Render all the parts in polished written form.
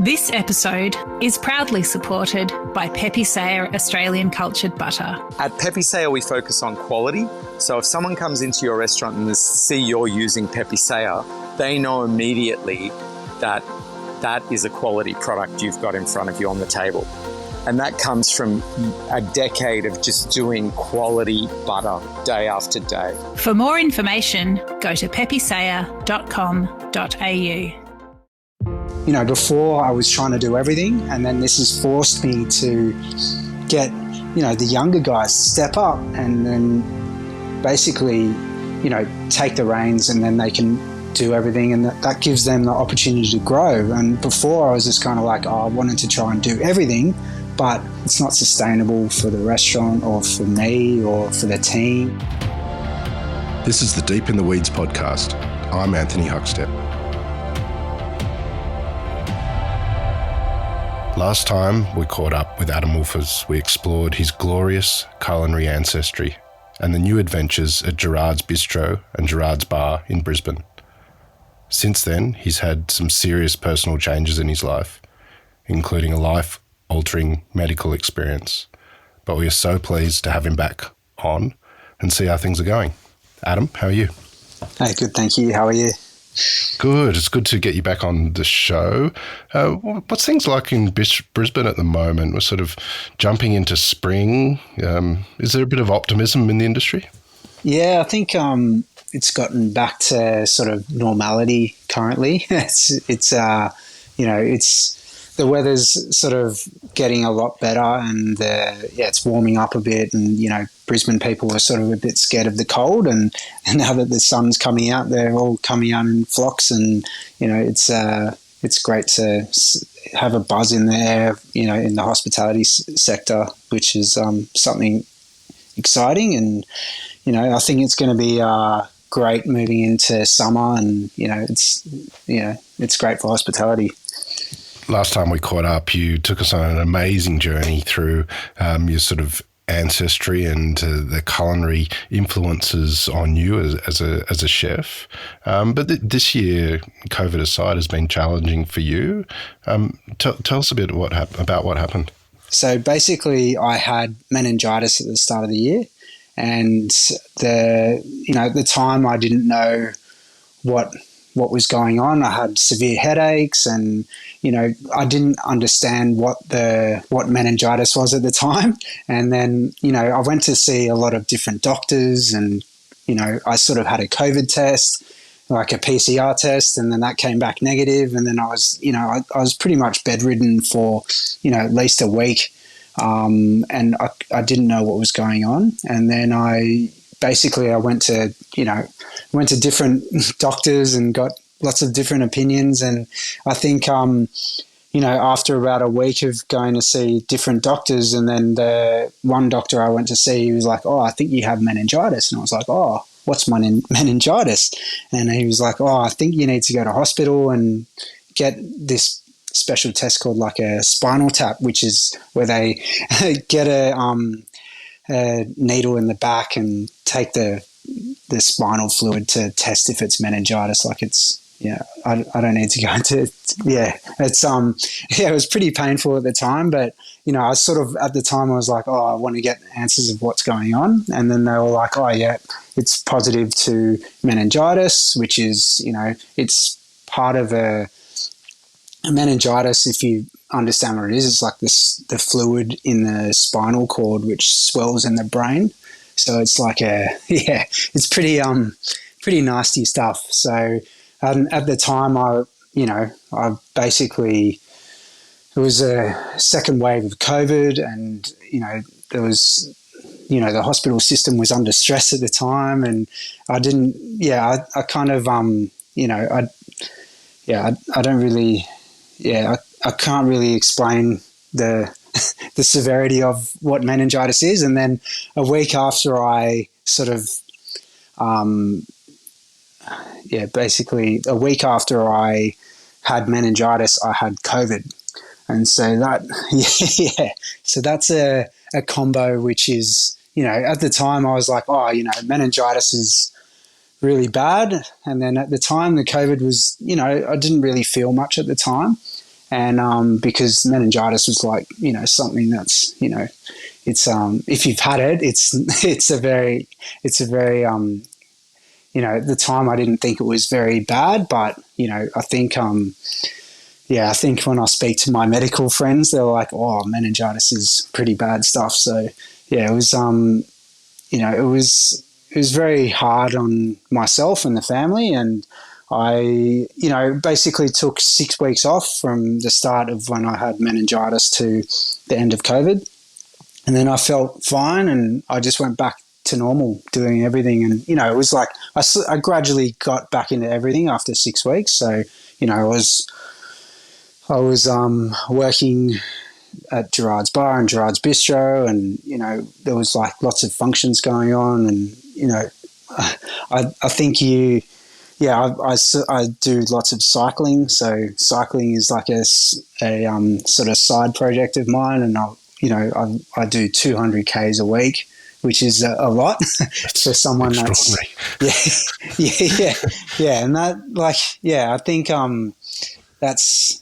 This episode is proudly supported by Pepe Sayer Australian Cultured Butter. At Pepe Sayer, we focus on quality. So if someone comes into your restaurant and they see you're using Pepe Sayer, they know immediately that that is a quality product you've got in front of you on the table. And that comes from a decade of just doing quality butter day after day. For more information, go to pepesayer.com.au. You know, before I was trying to do everything, and then this has forced me to get, you know, the younger guys to step up and then basically, you know, take the reins, and then they can do everything, and that gives them the opportunity to grow. And before I was just kind of like, I wanted to try and do everything, but it's not sustainable for the restaurant or for me or for the team. This is the Deep in the Weeds podcast. I'm Anthony Huckstep. Last time we caught up with Adam Wolfers, we explored his glorious culinary ancestry and the new adventures at Gerard's Bistro and Gerard's Bar in Brisbane. Since then, he's had some serious personal changes in his life, including a life-altering medical experience. But we are so pleased to have him back on and see how things are going. Adam, how are you? Hey, good, thank you. How are you? Good. It's good to get you back on the show. What's things like in Brisbane at the moment? We're sort of jumping into spring. Is there a bit of optimism in the industry? Yeah, I think it's gotten back to sort of normality currently. It's the weather's sort of getting a lot better, and it's warming up a bit, and you know, Brisbane people are sort of a bit scared of the cold, and now that the sun's coming out, they're all coming out in flocks, and you know, it's great to have a buzz in the air, you know, in the hospitality sector, which is something exciting, and you know, I think it's going to be great moving into summer, and you know, it's great for hospitality. Last time we caught up, you took us on an amazing journey through your sort of ancestry and the culinary influences on you as a chef. But this year, COVID aside, has been challenging for you. Tell us a bit about what happened. So basically, I had meningitis at the start of the year, and at the time I didn't know what was going on. I had severe headaches, and you know, I didn't understand what meningitis was at the time. And then, you know, I went to see a lot of different doctors, and you know, I sort of had a COVID test, like a PCR test, and then that came back negative, and then I was pretty much bedridden for, you know, at least a week, and I didn't know what was going on. And then I went to different doctors and got lots of different opinions. And I think, after about a week of going to see different doctors, and then the one doctor I went to see, he was like, "Oh, I think you have meningitis." And I was like, "Oh, what's meningitis?" And he was like, "Oh, I think you need to go to hospital and get this special test called like a spinal tap, which is where they get a needle in the back and take the spinal fluid to test if it's meningitis." Like it's, yeah, I don't need to go into it. Yeah, it's it was pretty painful at the time, but you know, I sort of at the time I was like, oh, I want to get answers of what's going on, and then they were like, oh yeah, it's positive to meningitis, which is, you know, it's part of a meningitis. If you understand what it is, it's like the fluid in the spinal cord which swells in the brain. So it's like it's pretty nasty stuff. So at the time, I basically, it was a second wave of COVID, and you know, there was, you know, the hospital system was under stress at the time, and I didn't, I kind of, I don't really, I can't really explain the severity of what meningitis is. And then a week after I sort of, basically a week after I had meningitis, I had COVID. And so so that's a combo, which is, you know, at the time I was like, oh, you know, meningitis is really bad. And then at the time the COVID was, you know, I didn't really feel much at the time. And because meningitis was like, something that's, it's if you've had it, it's a very at the time I didn't think it was very bad, but I think I think when I speak to my medical friends, they're like, oh, meningitis is pretty bad stuff. So yeah, it was it was very hard on myself and the family, and I, basically took 6 weeks off from the start of when I had meningitis to the end of COVID. And then I felt fine, and I just went back to normal, doing everything. And, it was like I gradually got back into everything after 6 weeks. So, I was working at Gerard's Bar and Gerard's Bistro, and, there was like lots of functions going on. And, I think I do lots of cycling. So cycling is like a sort of side project of mine, and I do 200 Ks a week, which is a lot for someone that's yeah, and that I think that's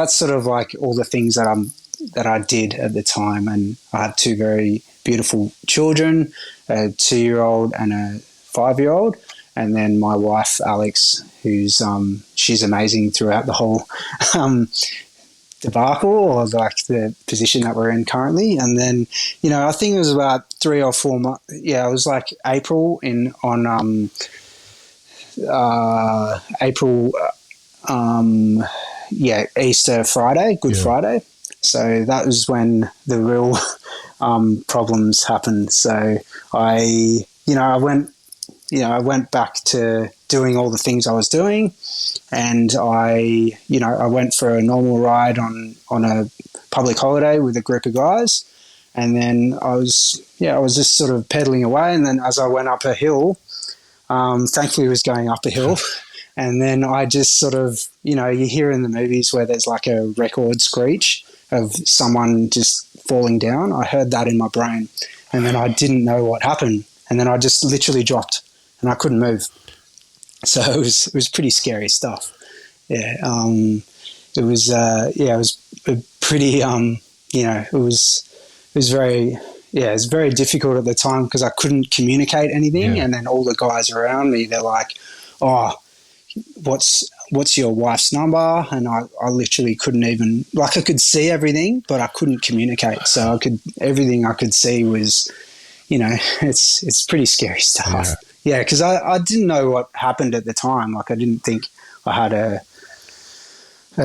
sort of like all the things that I did at the time. And I have two very beautiful children, a 2-year-old and a 5-year-old. And then my wife, Alex, who's she's amazing throughout the whole debacle, or like the position that we're in currently. And then, I think it was about 3 or 4 months. Yeah, it was like April Easter Friday, Good Friday. So that was when the real problems happened. So I went back to doing all the things I was doing, and I went for a normal ride on a public holiday with a group of guys, and then I was just sort of pedaling away, and then as I went up a hill, thankfully it was going up a hill, and then I just sort of, you hear in the movies where there's like a record screech of someone just falling down. I heard that in my brain, and then I didn't know what happened, and then I just literally dropped, and I couldn't move. So it was pretty scary stuff. Yeah. It was a pretty, it was very difficult at the time because I couldn't communicate anything. Yeah. And then all the guys around me, they're like, oh, what's your wife's number? And I literally couldn't even, like, I could see everything, but I couldn't communicate. So everything I could see was, it's pretty scary stuff. Yeah, because I didn't know what happened at the time. Like, I didn't think I had a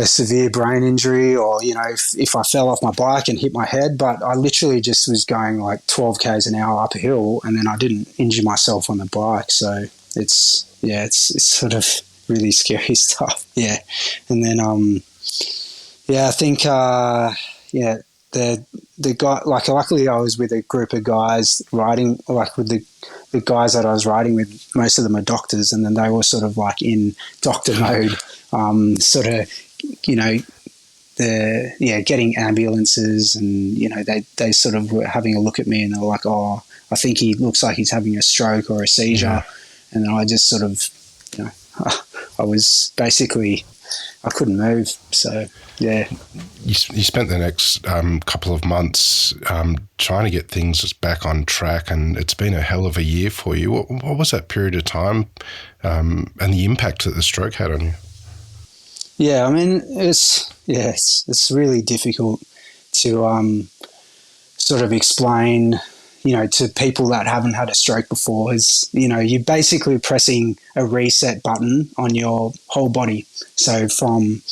severe brain injury, or, if I fell off my bike and hit my head, but I literally just was going like 12 Ks an hour up a hill, and then I didn't injure myself on the bike. So it's sort of really scary stuff. Yeah. And then, I think, the guy, like, luckily I was with a group of guys riding, like with the guys that I was riding with, most of them are doctors, and then they were sort of like in doctor mode, sort of, getting ambulances, and, they sort of were having a look at me, and they were like, oh, I think he looks like he's having a stroke or a seizure. Yeah. And then I just sort of, I was basically, I couldn't move. So, yeah. You spent the next couple of months trying to get things back on track, and it's been a hell of a year for you. What was that period of time and the impact that the stroke had on you? Yeah, I mean, it's really difficult to sort of explain, to people that haven't had a stroke before. Is, you're basically pressing a reset button on your whole body. So from,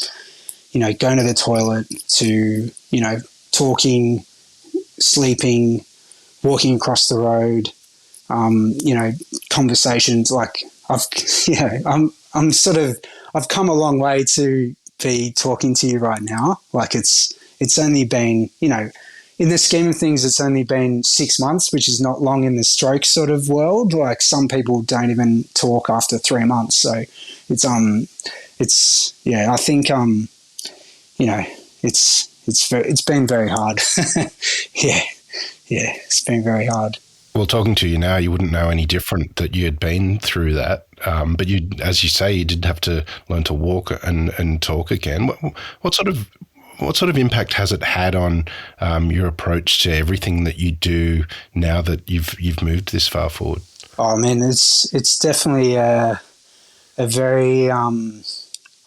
going to the toilet to, talking, sleeping, walking across the road, conversations. Like, I've come a long way to be talking to you right now. Like, it's only been, in the scheme of things, it's only been 6 months, which is not long in the stroke sort of world. Like, some people don't even talk after 3 months. So I think, it's been very hard. Yeah, it's been very hard. Well, talking to you now, you wouldn't know any different that you had been through that. but you, as you say, you did have to learn to walk and talk again. What sort of impact has it had on your approach to everything that you do now that you've moved this far forward? Oh man, it's definitely a very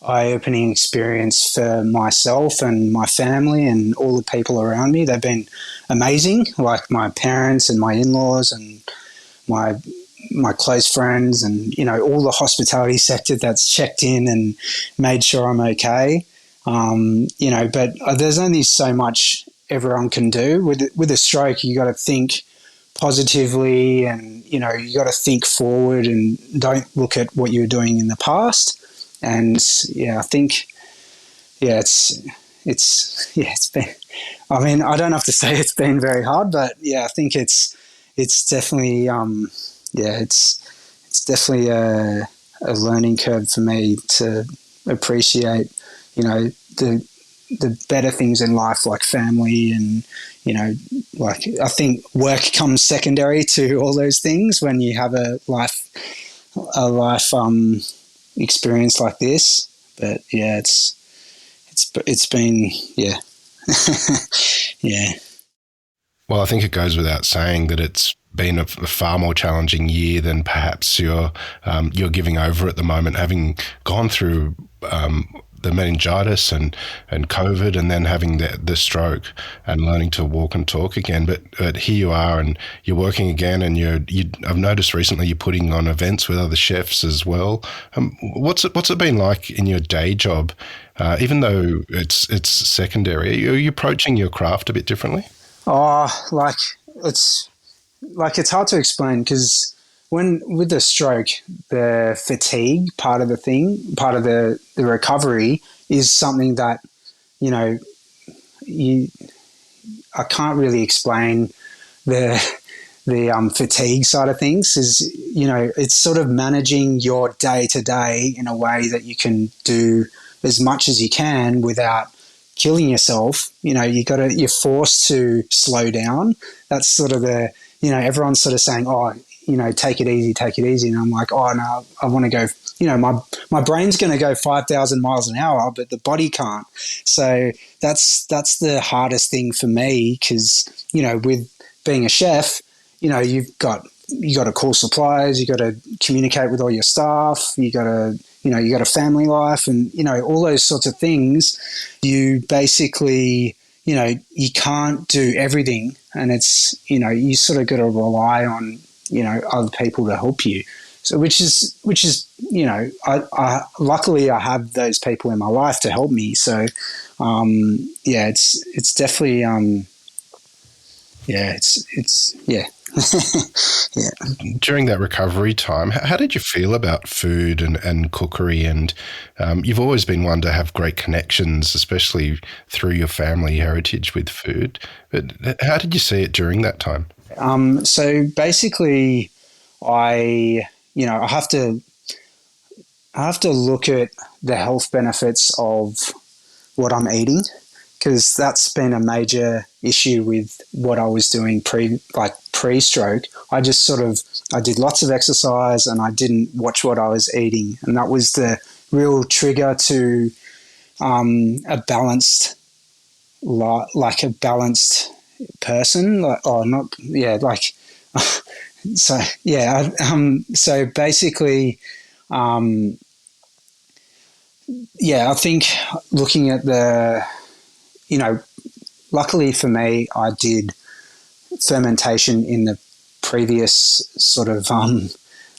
eye-opening experience for myself and my family and all the people around me. They've been amazing, like my parents and my in-laws and my close friends, and all the hospitality sector that's checked in and made sure I'm okay. But there's only so much everyone can do with a stroke. You got to think positively, and you got to think forward and don't look at what you were doing in the past. And I think it's been, I mean, I don't have to say it's been very hard, but I think it's definitely it's definitely a learning curve for me to appreciate the better things in life, like family, and like I think work comes secondary to all those things when you have a life experience like this. But it's been yeah. Well, I think it goes without saying that it's been a far more challenging year than perhaps you're giving over at the moment, having gone through the meningitis and COVID, and then having the stroke and learning to walk and talk again. But here you are, and you're working again, and I've noticed recently you're putting on events with other chefs as well. What's it been like in your day job, even though it's secondary? Are you approaching your craft a bit differently? It's hard to explain, because with the stroke, the fatigue part of the recovery is something that I can't really explain. The fatigue side of things is it's sort of managing your day to day in a way that you can do as much as you can without killing yourself. You're forced to slow down. That's sort of everyone's sort of saying, take it easy. And I'm like, oh no, I want to go, my brain's going to go 5,000 miles an hour, but the body can't. So that's the hardest thing for me, because, with being a chef, you've got to call suppliers, you got to communicate with all your staff, you got a family life, and, all those sorts of things. You basically, you can't do everything, and it's, you sort of got to rely on, other people to help you. So, which is, I luckily I have those people in my life to help me. So, it's definitely, yeah. During that recovery time, how did you feel about food and cookery? And you've always been one to have great connections, especially through your family heritage with food. But how did you see it during that time? So basically, I have to look at the health benefits of what I'm eating, because that's been a major issue with what I was doing pre-stroke. I did lots of exercise and I didn't watch what I was eating, and that was the real trigger to a balanced person. So basically, I think looking at luckily for me, I did fermentation in the previous sort of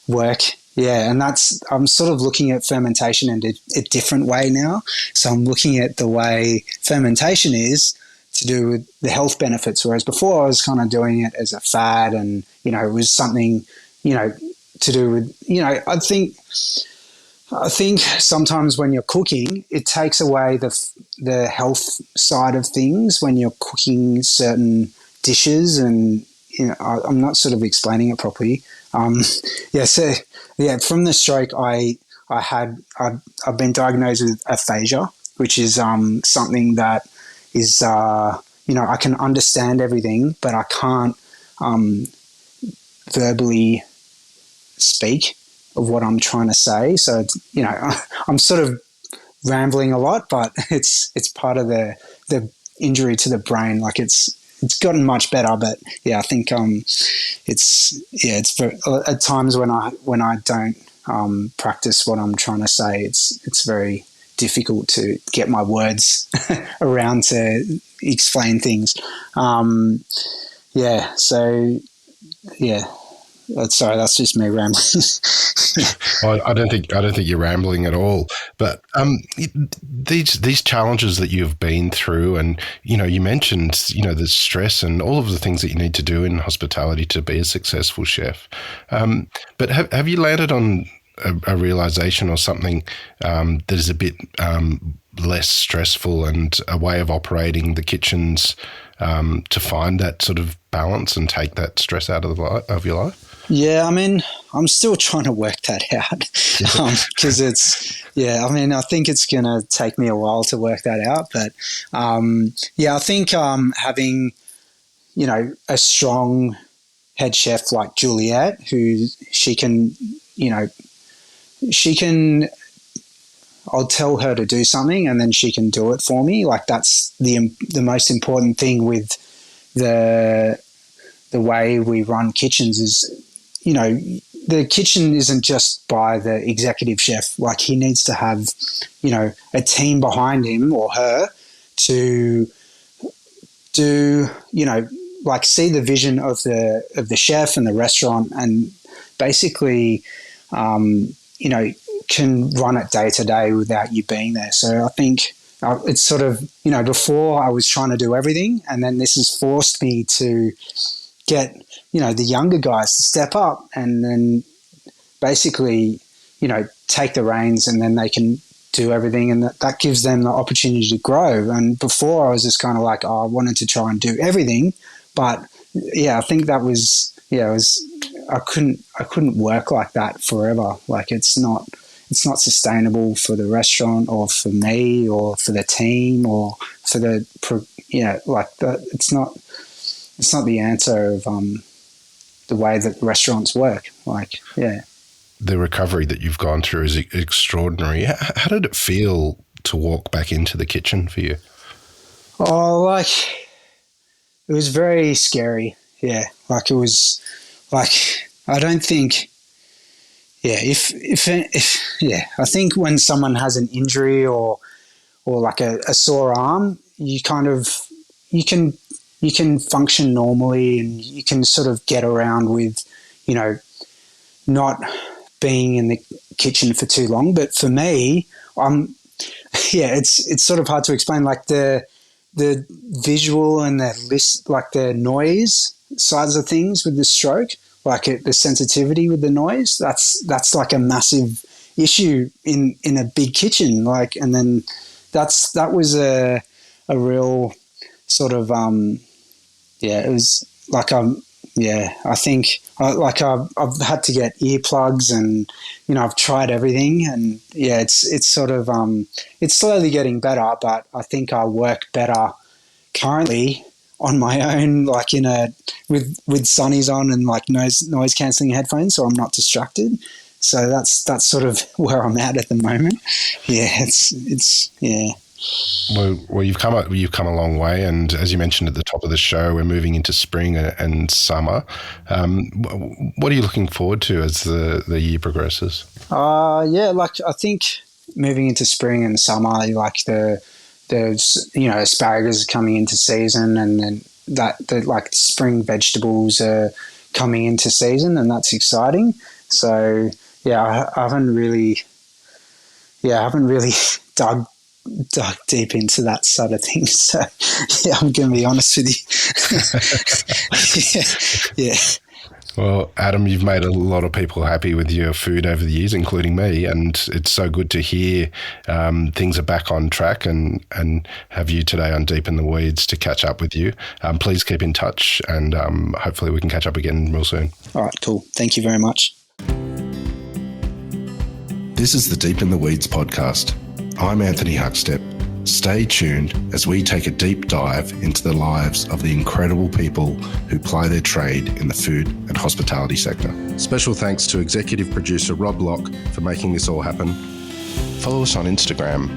work. Yeah, and I'm sort of looking at fermentation in a different way now. So I'm looking at the way fermentation is to do with the health benefits, whereas before I was kind of doing it as a fad, and, it was something, to do with, I think sometimes when you're cooking, it takes away the health side of things when you're cooking certain dishes, and I'm not sort of explaining it properly. From the stroke, I've been diagnosed with aphasia, which is something that is I can understand everything, but I can't verbally speak. what I'm trying to say. So it's, I'm sort of rambling a lot, but it's part of the injury to the brain. Like it's gotten much better, but I think it's very, at times when I don't practice what I'm trying to say, it's very difficult to get my words around to explain things. Sorry, that's just me rambling. Well, I don't think you're rambling at all. But these challenges that you've been through, and you mentioned the stress and all of the things that you need to do in hospitality to be a successful chef. But have you landed on a realization or something that is a bit less stressful and a way of operating the kitchens to find that sort of balance and take that stress out of your life? Yeah, I mean, I'm still trying to work that out because I think it's going to take me a while to work that out. But I think having, a strong head chef like Juliet, who she can, I'll tell her to do something and then she can do it for me. Like that's the most important thing with the way we run kitchens is, the kitchen isn't just by the executive chef. Like he needs to have, a team behind him or her to do, like see the vision of the chef and the restaurant and basically, can run it day to day without you being there. So I think it's sort of, before I was trying to do everything, and then this has forced me to get, the younger guys to step up and then basically, take the reins and then they can do everything, and that gives them the opportunity to grow. And before I was just kind of like, I wanted to try and do everything, but I think that was, I couldn't work like that forever. Like it's not sustainable for the restaurant or for me or for the team or for it's not the answer of the way that restaurants work. The recovery that you've gone through is extraordinary. How did it feel to walk back into the kitchen for you? Oh, it was very scary. Yeah, it was I don't think. Yeah, I think when someone has an injury or like a sore arm, you can function normally and you can sort of get around with, not being in the kitchen for too long. But for me, it's sort of hard to explain. Like the visual and the noise sides of things with the stroke. The sensitivity with the noise, that's like a massive issue in a big kitchen. And then that was a real sort of, it was like, I think I've had to get earplugs and, I've tried everything and it's sort of, it's slowly getting better, but I think I work better currently on my own, with sunnies on and noise cancelling headphones, so I'm not distracted. So that's sort of where I'm at the moment. Yeah, it's. Well, you've come a long way, and as you mentioned at the top of the show, we're moving into spring and summer. What are you looking forward to as the year progresses? I think moving into spring and summer, there's asparagus is coming into season, and then the spring vegetables are coming into season, and that's exciting. So I haven't really dug deep into that side of things. So I'm going to be honest with you. Yeah. Well, Adam, you've made a lot of people happy with your food over the years, including me, and it's so good to hear things are back on track and have you today on Deep in the Weeds to catch up with you. Please keep in touch and hopefully we can catch up again real soon. All right, cool. Thank you very much. This is the Deep in the Weeds podcast. I'm Anthony Huckstep. Stay tuned as we take a deep dive into the lives of the incredible people who ply their trade in the food and hospitality sector. Special thanks to executive producer Rob Locke for making this all happen. Follow us on Instagram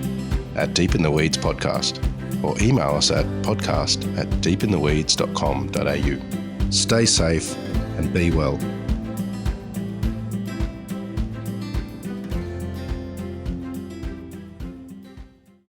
at Deep in the Weeds Podcast, or email us at podcast@deepintheweeds.com.au. Stay safe and be well.